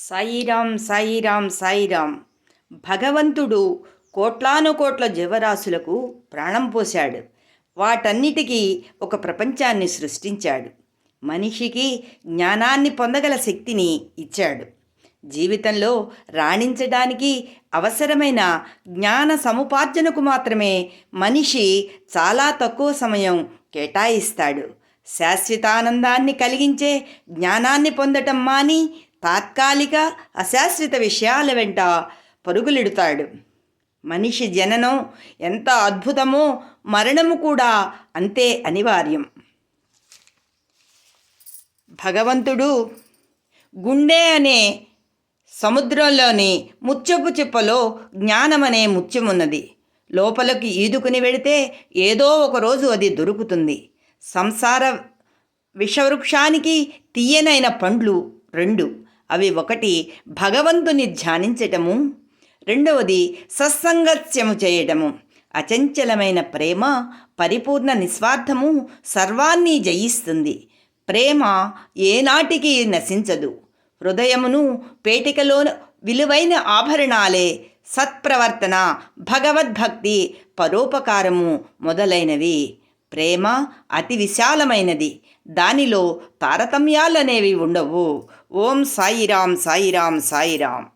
సాయిరాం సాయిరాం సాయిరాం. భగవంతుడు కోట్లాను కోట్ల జీవరాశులకు ప్రాణం పోశాడు. వాటన్నిటికీ ఒక ప్రపంచాన్ని సృష్టించాడు. మనిషికి జ్ఞానాన్ని పొందగల శక్తిని ఇచ్చాడు. జీవితంలో రాణించడానికి అవసరమైన జ్ఞాన సముపార్జనకు మాత్రమే మనిషి చాలా తక్కువ సమయం కేటాయిస్తాడు. శాశ్వతానందాన్ని కలిగించే జ్ఞానాన్ని పొందటం మాని తాత్కాలిక అశాశ్వత విషయాల వెంట పరుగులెడుతాడు. మనిషి జననం ఎంత అద్భుతమో మరణము కూడా అంతే అనివార్యం. భగవంతుడు గుండె అనే సముద్రంలోని ముత్యపు చిప్పలో జ్ఞానమనే ముత్యమున్నది. లోపలికి ఈదుకుని వెడితే ఏదో ఒకరోజు అది దొరుకుతుంది. సంసార విషవృక్షానికి తీయనైన పండ్లు రెండు. అవి ఒకటి భగవంతుని ధ్యానించటము, రెండవది సత్సంగత్యము చేయటము. అచంచలమైన ప్రేమ, పరిపూర్ణ నిస్వార్థము సర్వాన్ని జయిస్తుంది. ప్రేమ ఏనాటికి నశించదు. హృదయమును పేటికలో విలువైన ఆభరణాలే సత్ప్రవర్తన, భగవద్భక్తి, పరోపకారము మొదలైనవి. ప్రేమ అతి విశాలమైనది. దానిలో తారతమ్యాలనేవి ఉండవు. ఓం సాయిరాం సాయిరాం సాయిరాం.